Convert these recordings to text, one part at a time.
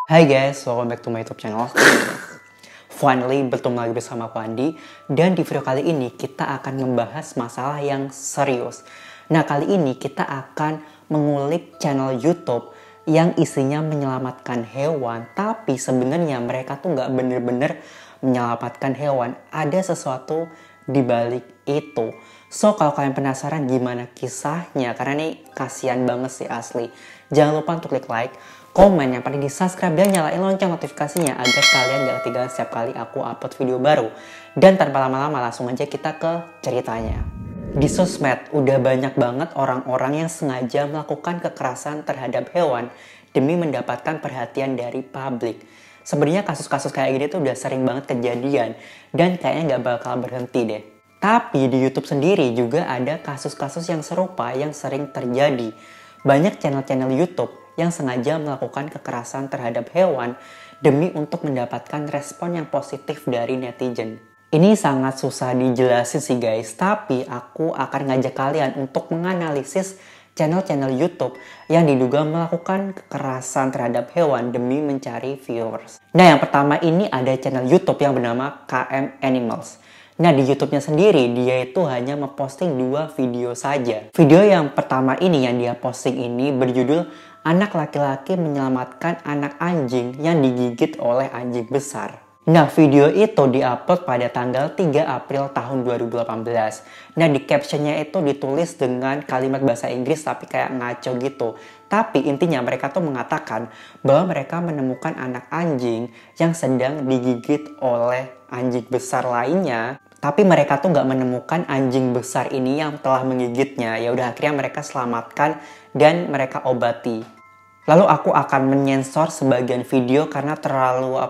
Hai guys, welcome back to my YouTube channel. Finally, bertemu lagi bersama aku Andi. Dan di video kali ini kita akan membahas masalah yang serius. Nah, kali ini kita akan mengulik channel YouTube yang isinya menyelamatkan hewan. Tapi sebenarnya mereka tuh nggak bener-bener menyelamatkan hewan. Ada sesuatu di balik itu. So, kalau kalian penasaran gimana kisahnya, karena ini kasihan banget sih asli. Jangan lupa untuk klik like, komen, yang paling di subscribe dan nyalain lonceng notifikasinya agar kalian gak ketinggalan setiap kali aku upload video baru. Dan tanpa lama-lama langsung aja kita ke ceritanya. Di sosmed udah banyak banget orang-orang yang sengaja melakukan kekerasan terhadap hewan demi mendapatkan perhatian dari publik. Sebenarnya kasus-kasus kayak gini tuh udah sering banget kejadian dan kayaknya gak bakal berhenti deh. Tapi di YouTube sendiri juga ada kasus-kasus yang serupa yang sering terjadi. Banyak channel-channel YouTube yang sengaja melakukan kekerasan terhadap hewan demi untuk mendapatkan respon yang positif dari netizen. Ini sangat susah dijelasin sih guys, tapi aku akan ngajak kalian untuk menganalisis channel-channel YouTube yang diduga melakukan kekerasan terhadap hewan demi mencari viewers. Nah, yang pertama ini ada channel YouTube yang bernama KM Animals. Nah, di YouTube-nya sendiri, dia itu hanya memposting 2 video saja. Video yang pertama ini yang dia posting ini berjudul Anak Laki-Laki Menyelamatkan Anak Anjing yang Digigit oleh Anjing Besar. Nah, video itu diupload pada tanggal 3 April tahun 2018. Nah, di captionnya itu ditulis dengan kalimat bahasa Inggris tapi kayak ngaco gitu. Tapi intinya mereka tuh mengatakan bahwa mereka menemukan anak anjing yang sedang digigit oleh anjing besar lainnya. Tapi mereka tuh nggak menemukan anjing besar ini yang telah menggigitnya. Ya udah akhirnya mereka selamatkan dan mereka obati. Lalu aku akan menyensor sebagian video karena terlalu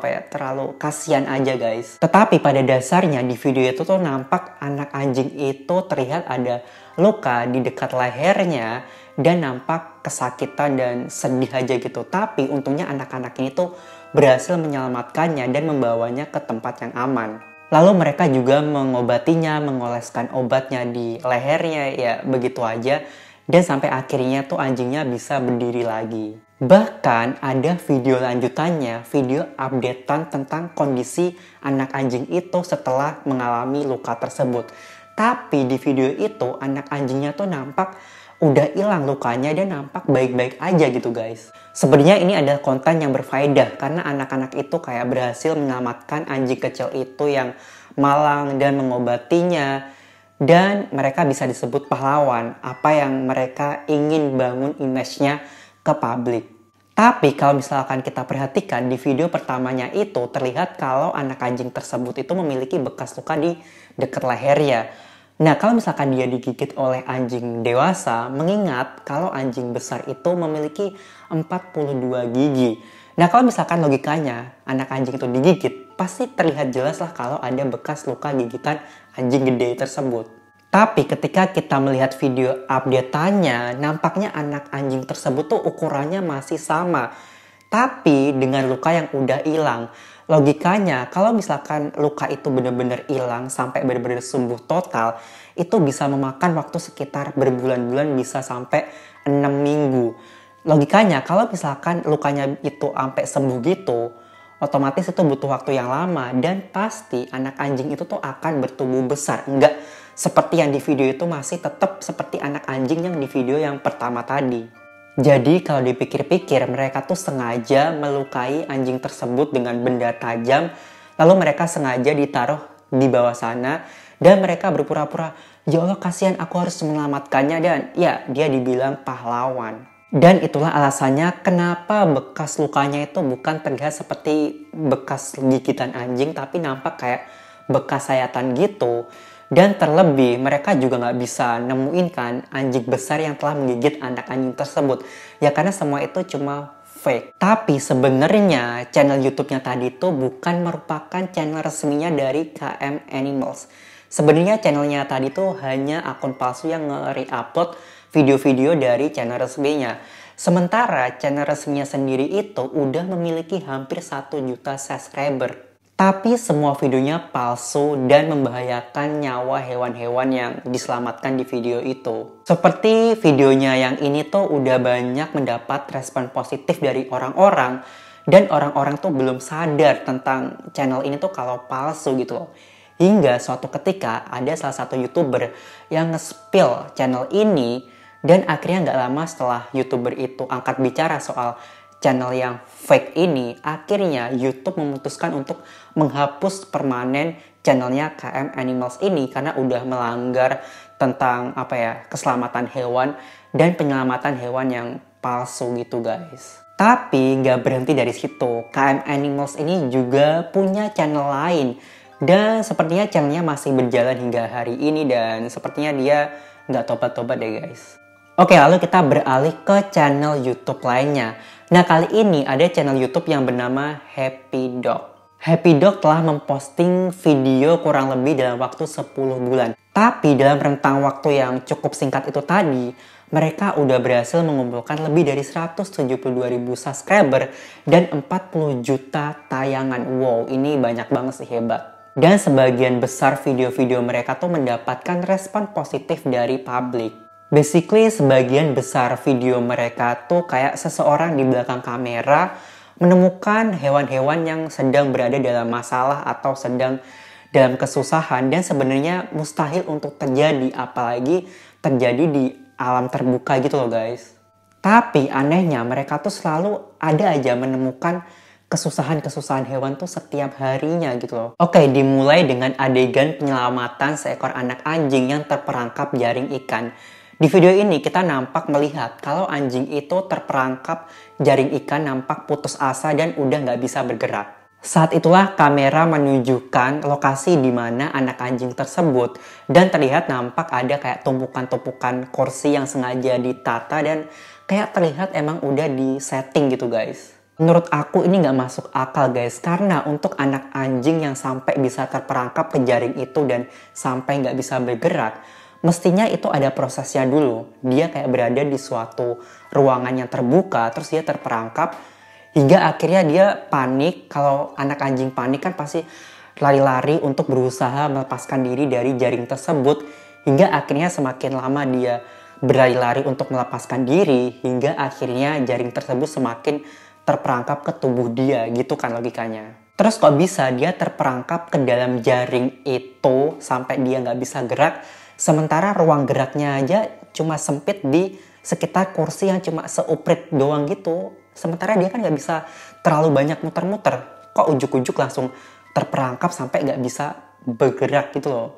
kasihan aja guys. Tetapi pada dasarnya di video itu tuh nampak anak anjing itu terlihat ada luka di dekat lehernya dan nampak kesakitan dan sedih aja gitu. Tapi untungnya anak-anak ini tuh berhasil menyelamatkannya dan membawanya ke tempat yang aman. Lalu mereka juga mengobatinya, mengoleskan obatnya di lehernya, ya begitu aja. Dan sampai akhirnya tuh anjingnya bisa berdiri lagi. Bahkan ada video lanjutannya, video updatean tentang kondisi anak anjing itu setelah mengalami luka tersebut. Tapi di video itu anak anjingnya tuh nampak udah hilang lukanya dan nampak baik-baik aja gitu guys. Sebenarnya ini adalah konten yang berfaedah karena anak-anak itu kayak berhasil menyelamatkan anjing kecil itu yang malang dan mengobatinya. Dan mereka bisa disebut pahlawan, apa yang mereka ingin bangun image-nya ke publik. Tapi kalau misalkan kita perhatikan di video pertamanya itu terlihat kalau anak anjing tersebut itu memiliki bekas luka di dekat lehernya. Nah, kalau misalkan dia digigit oleh anjing dewasa, mengingat kalau anjing besar itu memiliki 42 gigi. Nah, kalau misalkan logikanya anak anjing itu digigit, pasti terlihat jelas lah kalau ada bekas luka gigitan anjing gede tersebut. Tapi ketika kita melihat video update-nya, nampaknya anak anjing tersebut tuh ukurannya masih sama. Tapi dengan luka yang udah hilang. Logikanya, kalau misalkan luka itu benar-benar hilang sampai benar-benar sembuh total, itu bisa memakan waktu sekitar berbulan-bulan, bisa sampai 6 minggu. Logikanya, kalau misalkan lukanya itu sampai sembuh gitu, otomatis itu butuh waktu yang lama dan pasti anak anjing itu tuh akan bertumbuh besar. Enggak seperti yang di video itu, masih tetap seperti anak anjing yang di video yang pertama tadi. Jadi kalau dipikir-pikir mereka tuh sengaja melukai anjing tersebut dengan benda tajam, lalu mereka sengaja ditaruh di bawah sana dan mereka berpura-pura, ya Allah kasihan aku harus menyelamatkannya, dan ya dia dibilang pahlawan. Dan itulah alasannya kenapa bekas lukanya itu bukan terlihat seperti bekas gigitan anjing, tapi nampak kayak bekas sayatan gitu. Dan terlebih mereka juga nggak bisa nemuin kan anjing besar yang telah menggigit anak anjing tersebut. Ya karena semua itu cuma fake. Tapi sebenarnya channel YouTube-nya tadi itu bukan merupakan channel resminya dari KM Animals. Sebenarnya channelnya tadi tuh hanya akun palsu yang nge-re-upload video-video dari channel resminya. Sementara channel resminya sendiri itu udah memiliki hampir 1 juta subscriber. Tapi semua videonya palsu dan membahayakan nyawa hewan-hewan yang diselamatkan di video itu. Seperti videonya yang ini tuh udah banyak mendapat respon positif dari orang-orang Dan orang-orang tuh belum sadar tentang channel ini tuh kalau palsu gitu loh. Hingga suatu ketika ada salah satu YouTuber yang nge-spill channel ini, dan akhirnya nggak lama setelah YouTuber itu angkat bicara soal channel yang fake ini, akhirnya YouTube memutuskan untuk menghapus permanen channelnya KM Animals ini karena udah melanggar tentang keselamatan hewan dan penyelamatan hewan yang palsu gitu guys. Tapi nggak berhenti dari situ, KM Animals ini juga punya channel lain. Dan sepertinya channelnya masih berjalan hingga hari ini dan sepertinya dia nggak tobat-tobat deh guys. Oke, lalu kita beralih ke channel YouTube lainnya. Nah, kali ini ada channel YouTube yang bernama Happy Dog. Happy Dog telah memposting video kurang lebih dalam waktu 10 bulan. Tapi dalam rentang waktu yang cukup singkat itu tadi, mereka udah berhasil mengumpulkan lebih dari 172.000 subscriber dan 40 juta tayangan. Wow, ini banyak banget sih, hebat. Dan sebagian besar video-video mereka tuh mendapatkan respon positif dari publik. Basically, sebagian besar video mereka tuh kayak seseorang di belakang kamera menemukan hewan-hewan yang sedang berada dalam masalah atau sedang dalam kesusahan dan sebenarnya mustahil untuk terjadi, apalagi terjadi di alam terbuka gitu loh guys. Tapi anehnya mereka tuh selalu ada aja menemukan kesusahan-kesusahan hewan tuh setiap harinya gitu loh. Oke, dimulai dengan adegan penyelamatan seekor anak anjing yang terperangkap jaring ikan. Di video ini kita nampak melihat kalau anjing itu terperangkap jaring ikan, nampak putus asa dan udah nggak bisa bergerak. Saat itulah kamera menunjukkan lokasi di mana anak anjing tersebut dan terlihat nampak ada kayak tumpukan-tumpukan kursi yang sengaja ditata dan kayak terlihat emang udah di setting gitu guys. Menurut aku ini nggak masuk akal guys, karena untuk anak anjing yang sampai bisa terperangkap ke jaring itu dan sampai nggak bisa bergerak, mestinya itu ada prosesnya dulu. Dia kayak berada di suatu ruangan yang terbuka, terus dia terperangkap, hingga akhirnya dia panik. Kalau anak anjing panik kan pasti lari-lari untuk berusaha melepaskan diri dari jaring tersebut, hingga akhirnya semakin lama dia berlari-lari untuk melepaskan diri, hingga akhirnya jaring tersebut semakin terperangkap ke tubuh dia, gitu kan logikanya. Terus kok bisa dia terperangkap ke dalam jaring itu sampai dia nggak bisa gerak, sementara ruang geraknya aja cuma sempit di sekitar kursi yang cuma seuprit doang gitu. Sementara dia kan nggak bisa terlalu banyak muter-muter. Kok ujuk-ujuk langsung terperangkap sampai nggak bisa bergerak gitu loh.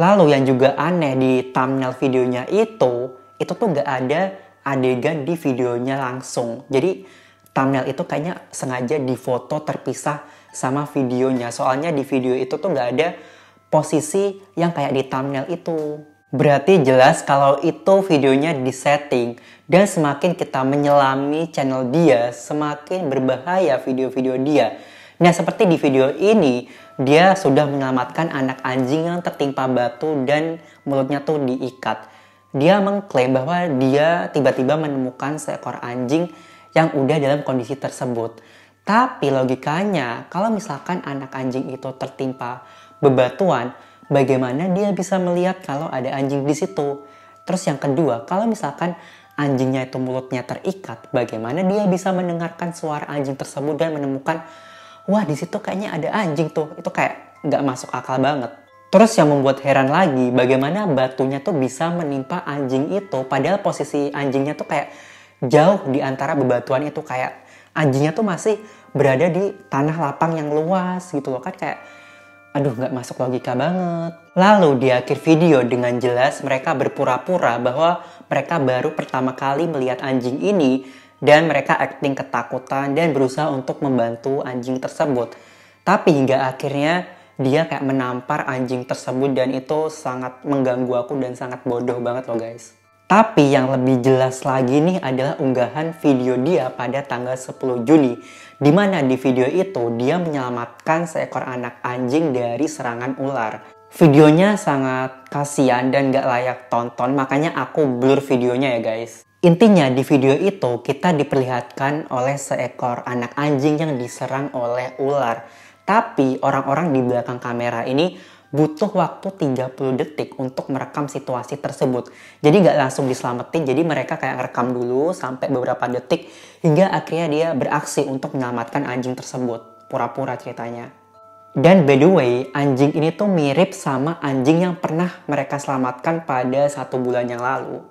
Lalu yang juga aneh di thumbnail videonya itu tuh nggak ada adegan di videonya langsung. Jadi thumbnail itu kayaknya sengaja difoto terpisah sama videonya. Soalnya di video itu tuh nggak ada posisi yang kayak di thumbnail itu. Berarti jelas kalau itu videonya disetting. Dan semakin kita menyelami channel dia, semakin berbahaya video-video dia. Nah, seperti di video ini, dia sudah menyelamatkan anak anjing yang tertimpa batu dan mulutnya tuh diikat. Dia mengklaim bahwa dia tiba-tiba menemukan seekor anjing yang udah dalam kondisi tersebut. Tapi logikanya, kalau misalkan anak anjing itu tertimpa bebatuan, bagaimana dia bisa melihat kalau ada anjing di situ? Terus yang kedua, kalau misalkan anjingnya itu mulutnya terikat, bagaimana dia bisa mendengarkan suara anjing tersebut dan menemukan, wah di situ kayaknya ada anjing tuh. Itu kayak nggak masuk akal banget. Terus yang membuat heran lagi, bagaimana batunya tuh bisa menimpa anjing itu, padahal posisi anjingnya tuh kayak jauh di antara bebatuan itu, kayak anjingnya tuh masih berada di tanah lapang yang luas gitu loh kan, kayak aduh nggak masuk logika banget. Lalu di akhir video dengan jelas mereka berpura-pura bahwa mereka baru pertama kali melihat anjing ini dan mereka acting ketakutan dan berusaha untuk membantu anjing tersebut. Tapi hingga akhirnya dia kayak menampar anjing tersebut dan itu sangat mengganggu aku dan sangat bodoh banget loh guys. Tapi yang lebih jelas lagi nih adalah unggahan video dia pada tanggal 10 Juni. Dimana di video itu dia menyelamatkan seekor anak anjing dari serangan ular. Videonya sangat kasihan dan gak layak tonton, makanya aku blur videonya ya guys. Intinya di video itu kita diperlihatkan oleh seekor anak anjing yang diserang oleh ular. Tapi orang-orang di belakang kamera ini butuh waktu 30 detik untuk merekam situasi tersebut. Jadi nggak langsung diselamatin, jadi mereka kayak rekam dulu sampai beberapa detik hingga akhirnya dia beraksi untuk menyelamatkan anjing tersebut. Pura-pura ceritanya. Dan by the way, anjing ini tuh mirip sama anjing yang pernah mereka selamatkan pada 1 bulan yang lalu.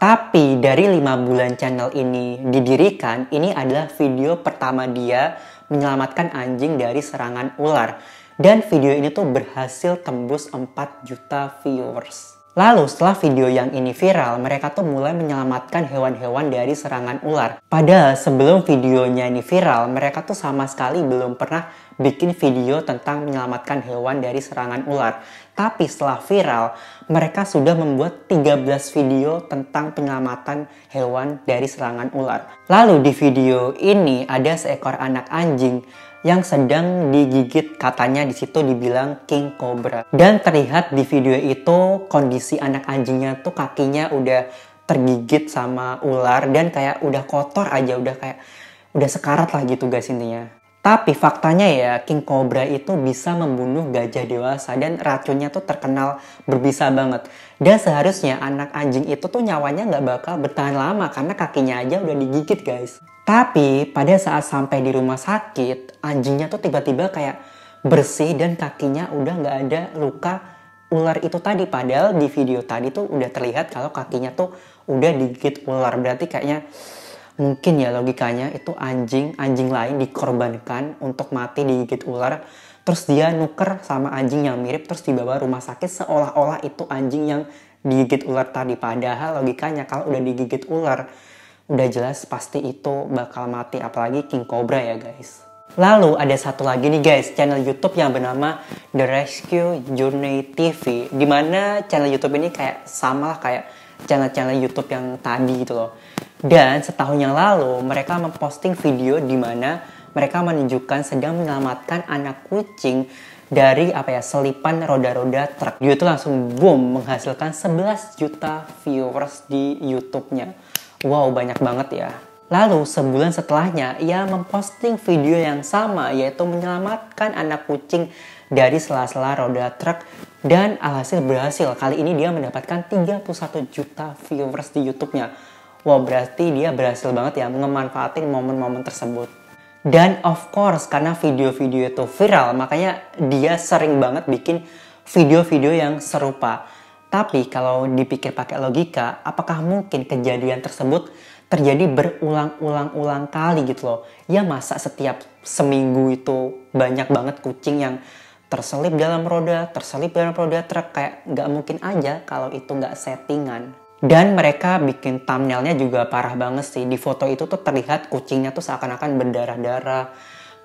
Tapi dari 5 bulan channel ini didirikan, ini adalah video pertama dia menyelamatkan anjing dari serangan ular. Dan video ini tuh berhasil tembus 4 juta viewers. Lalu setelah video yang ini viral, mereka tuh mulai menyelamatkan hewan-hewan dari serangan ular. Padahal sebelum videonya ini viral, mereka tuh sama sekali belum pernah bikin video tentang menyelamatkan hewan dari serangan ular. Tapi setelah viral, mereka sudah membuat 13 video tentang penyelamatan hewan dari serangan ular. Lalu di video ini ada seekor anak anjing yang sedang digigit, katanya di situ dibilang king cobra. Dan terlihat di video itu kondisi anak anjingnya tuh kakinya udah tergigit sama ular dan kayak udah kotor aja, udah sekarat lah gitu guys intinya. Tapi faktanya ya, king cobra itu bisa membunuh gajah dewasa dan racunnya tuh terkenal berbisa banget. Dan seharusnya anak anjing itu tuh nyawanya nggak bakal bertahan lama karena kakinya aja udah digigit guys. Tapi pada saat sampai di rumah sakit, anjingnya tuh tiba-tiba kayak bersih dan kakinya udah nggak ada luka ular itu tadi. Padahal di video tadi tuh udah terlihat kalau kakinya tuh udah digigit ular. Berarti kayaknya mungkin ya logikanya itu anjing lain dikorbankan untuk mati digigit ular. Terus dia nuker sama anjing yang mirip terus dibawa rumah sakit seolah-olah itu anjing yang digigit ular tadi. Padahal logikanya kalau udah digigit ular, udah jelas pasti itu bakal mati, apalagi king cobra ya guys. Lalu ada satu lagi nih guys, channel YouTube yang bernama The Rescue Journey TV. Dimana channel YouTube ini kayak sama lah kayak channel-channel YouTube yang tadi gitu loh. Dan setahun yang lalu mereka memposting video di mana mereka menunjukkan sedang menyelamatkan anak kucing dari selipan roda-roda truk. Dia itu langsung boom menghasilkan 11 juta viewers di YouTube-nya. Wow, banyak banget ya. Lalu sebulan setelahnya, ia memposting video yang sama, yaitu menyelamatkan anak kucing dari sela-sela roda truk. Dan alhasil berhasil. Kali ini dia mendapatkan 31 juta viewers di YouTube-nya. Wow, berarti dia berhasil banget ya memanfaatin momen-momen tersebut. Dan of course, karena video-video itu viral, makanya dia sering banget bikin video-video yang serupa. Tapi kalau dipikir pakai logika, apakah mungkin kejadian tersebut terjadi berulang-ulang kali gitu loh? Ya masa setiap seminggu itu banyak banget kucing yang terselip dalam roda truk, kayak nggak mungkin aja kalau itu nggak settingan. Dan mereka bikin thumbnailnya juga parah banget sih. Di foto itu tuh terlihat kucingnya tuh seakan-akan berdarah-darah,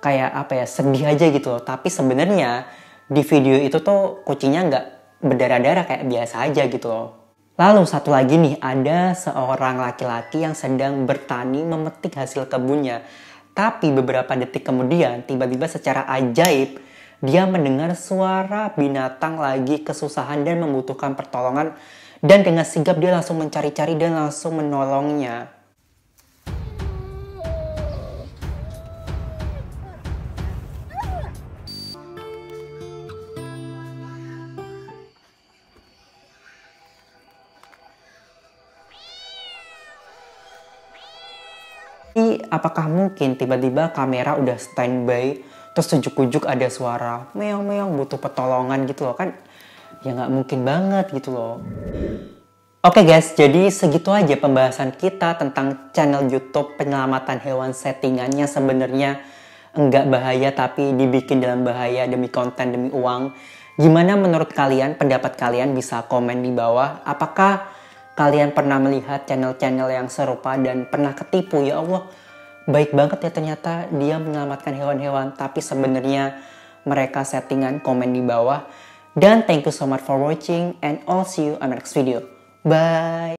kayak sedih aja gitu loh. Tapi sebenarnya di video itu tuh kucingnya nggak berdarah-darah, kayak biasa aja gitu loh. Lalu satu lagi nih, ada seorang laki-laki yang sedang bertani memetik hasil kebunnya. Tapi beberapa detik kemudian, tiba-tiba secara ajaib, dia mendengar suara binatang lagi kesusahan dan membutuhkan pertolongan. Dan dengan sigap dia langsung mencari-cari dan langsung menolongnya. Apakah mungkin tiba-tiba kamera udah standby terus ujuk-ujuk ada suara meong-meong butuh pertolongan gitu loh, kan ya nggak mungkin banget gitu loh. Oke guys, jadi segitu aja pembahasan kita tentang channel YouTube penyelamatan hewan settingannya sebenarnya enggak bahaya tapi dibikin dalam bahaya demi konten, demi uang. Gimana menurut kalian? Pendapat kalian bisa komen di bawah. Apakah kalian pernah melihat channel-channel yang serupa dan pernah ketipu? Ya Allah, baik banget ya ternyata dia menyelamatkan hewan-hewan, tapi sebenarnya mereka settingan. Komen di bawah. Dan thank you so much for watching and I'll see you on the next video. Bye!